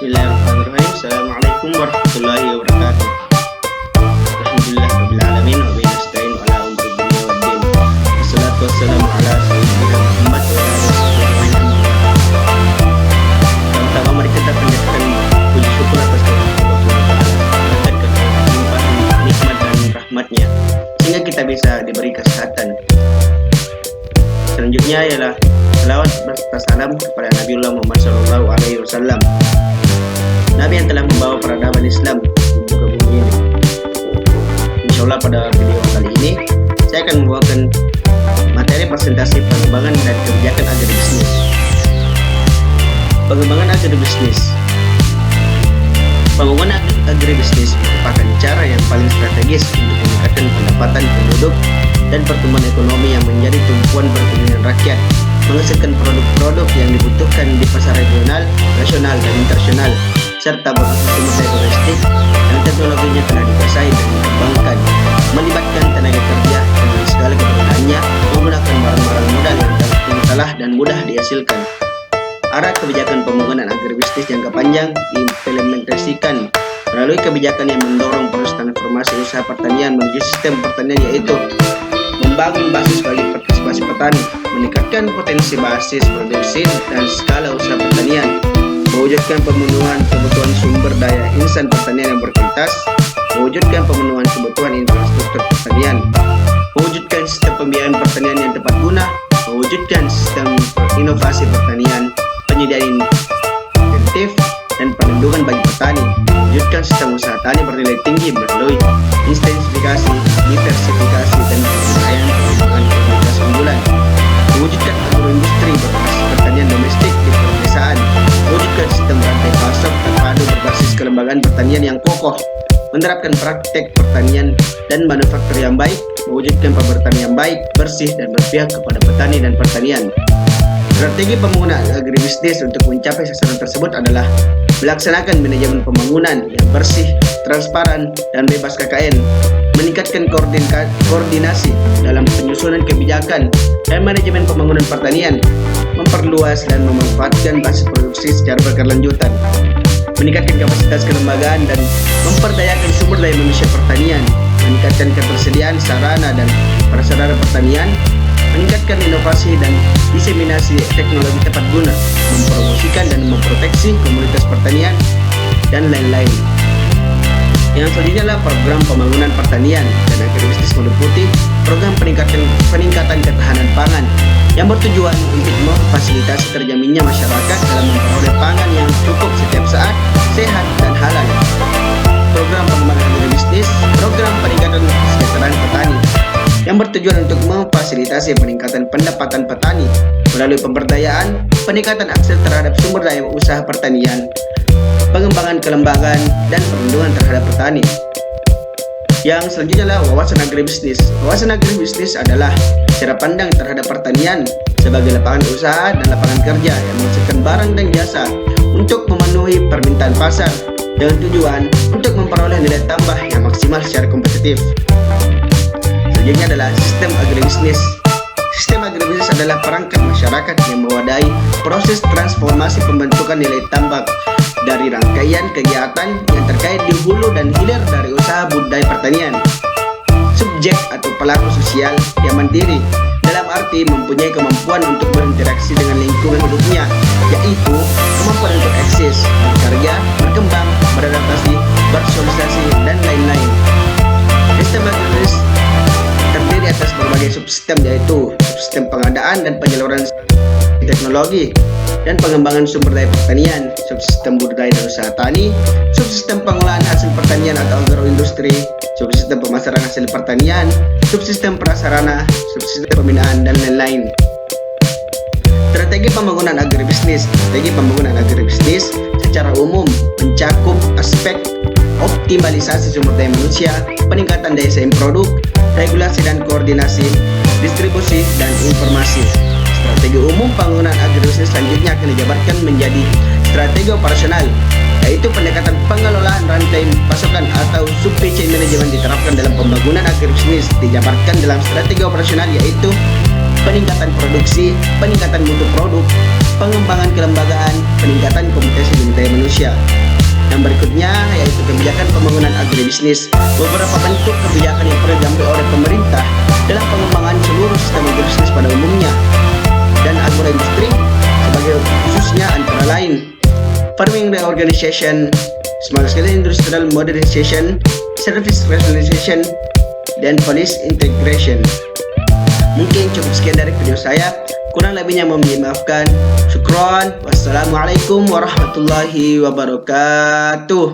Bismillahirrahmanirrahim. Assalamualaikum warahmatullahi wabarakatuh. Alhamdulillah rabbil alamin wa bihi nasta'in ala umuri dunya waddin. Wassalatu wassalamu ala sayyidina Muhammad wa ala alihi wasallam. Pertama mari kita panjatkan puji syukur atas kehadirat Allah Taala dan kelimpahan nikmat dan rahmatnya sehingga kita bisa diberi kesehatan. Selanjutnya ialah selawat serta salam kepada Nabiullah Muhammad SAW, Nabi yang telah membawa peradaban Islam di muka bumi ini. Insyaallah pada video kali ini saya akan membawakan materi presentasi pengembangan dan kebijakan agribisnis. Pengembangan agribisnis. Pembangunan agribisnis merupakan cara yang paling strategis untuk meningkatkan pendapatan penduduk dan pertumbuhan ekonomi yang menjadi tumpuan perekonomian rakyat, menghasilkan produk-produk yang dibutuhkan di pasar regional, nasional, dan internasional, serta berbasis sumber daya domestik yang teknologinya telah dikuasai dan dikembangkan, melibatkan tenaga kerja dengan segala keberadaannya, menggunakan barang-barang modal yang telah dan mudah dihasilkan. Arah kebijakan pembangunan agribisnis jangka panjang diimplementasikan melalui kebijakan yang mendorong proses transformasi usaha pertanian menuju sistem pertanian, yaitu membangun basis bagi partisipasi petani, meningkatkan potensi basis produksi dan skala usaha pertanian, mewujudkan pemenuhan kebutuhan sumber daya insan pertanian yang berkualitas, mewujudkan pemenuhan kebutuhan infrastruktur pertanian, mewujudkan sistem pembiayaan pertanian yang tepat guna, mewujudkan sistem inovasi pertanian, penyediaan insentif dan perlindungan bagi petani, mewujudkan sistem usaha tani bernilai tinggi melalui intensifikasi, diversifikasi dan pemberdayaan pengembangan komoditas unggulan, mewujudkan agroindustri berbasis pertanian domestik di pedesaan, mewujudkan sistem rantai pasok terpadu berbasis kelembagaan pertanian yang kokoh, menerapkan praktek pertanian dan manufaktur yang baik, mewujudkan pemerintahan yang baik, bersih dan berpihak kepada petani dan pertanian. Strategi pembangunan agribisnis untuk mencapai sasaran tersebut adalah melaksanakan manajemen pembangunan yang bersih, transparan, dan bebas KKN, meningkatkan koordinasi dalam penyusunan kebijakan dan manajemen pembangunan pertanian, memperluas dan memanfaatkan basis produksi secara berkelanjutan, meningkatkan kapasitas kelembagaan dan memperdayakan sumber daya manusia pertanian, meningkatkan ketersediaan sarana dan prasarana pertanian, meningkatkan inovasi dan diseminasi teknologi tepat guna, mempromosikan dan memproteksi komunitas pertanian, dan lain-lain. Yang selanjutnya adalah program pembangunan pertanian dan agribisnis meliputi program peningkatan ketahanan pangan yang bertujuan untuk memfasilitasi terjaminnya masyarakat dalam memperoleh pangan yang cukup setiap saat, sehat, dan halal. Program pengembangan agribisnis, program peningkatan kesejahteraan petani yang bertujuan untuk memfasilitasi peningkatan pendapatan petani melalui pemberdayaan, peningkatan akses terhadap sumber daya usaha pertanian, pengembangan kelembagaan, dan perlindungan terhadap petani. Yang selanjutnya adalah wawasan agribisnis. Wawasan agribisnis adalah cara pandang terhadap pertanian sebagai lapangan usaha dan lapangan kerja yang menghasilkan barang dan jasa untuk memenuhi permintaan pasar dengan tujuan untuk memperoleh nilai tambah yang maksimal secara kompetitif. Selanjutnya adalah sistem agribisnis. Sistem agribisnis adalah perangkat masyarakat yang mewadahi proses transformasi pembentukan nilai tambah dari rangkaian kegiatan yang terkait di hulu dan hilir dari usaha budidaya pertanian. Subjek atau pelaku sosial yang mandiri dalam arti mempunyai kemampuan untuk berinteraksi dengan lingkungan hidupnya, yaitu kemampuan untuk eksis, berkarya, berkembang, beradaptasi, bersosialisasi, dan lain-lain. Sistem agribisnis terdiri atas berbagai subsistem, yaitu subsistem pengadaan dan penyaluran teknologi dan pengembangan sumber daya pertanian, subsistem budidaya dan usaha tani, subsistem pengolahan hasil pertanian atau agroindustri, subsistem pemasaran hasil pertanian, subsistem prasarana, subsistem pembinaan, dan lain-lain. Strategi pembangunan agribisnis. Strategi pembangunan agribisnis secara umum mencakup aspek optimalisasi sumber daya manusia, peningkatan daya saing produk, regulasi dan koordinasi, distribusi, dan informasi. Strategi umum pembangunan agribisnis selanjutnya akan dijabarkan menjadi strategi operasional, yaitu pendekatan pengelolaan rantai pasokan atau supply chain management diterapkan dalam pembangunan agribisnis. Dijabarkan dalam strategi operasional yaitu peningkatan produksi, peningkatan mutu produk, pengembangan kelembagaan, peningkatan kompetensi sumber daya manusia. Yang berikutnya yaitu kebijakan pembangunan agribisnis. Beberapa bentuk kebijakan yang perlu diambil oleh pemerintah dalam pengembangan seluruh sistem agribisnis pada umumnya dan agroindustri sebagai khususnya antara lain farming reorganization, small scale industrial modernization, service rationalization, dan policy integration. Mungkin cukup sekian dari video saya. Kurang lebihnya mohon dimaafkan. Syukron. Wassalamualaikum warahmatullahi wabarakatuh.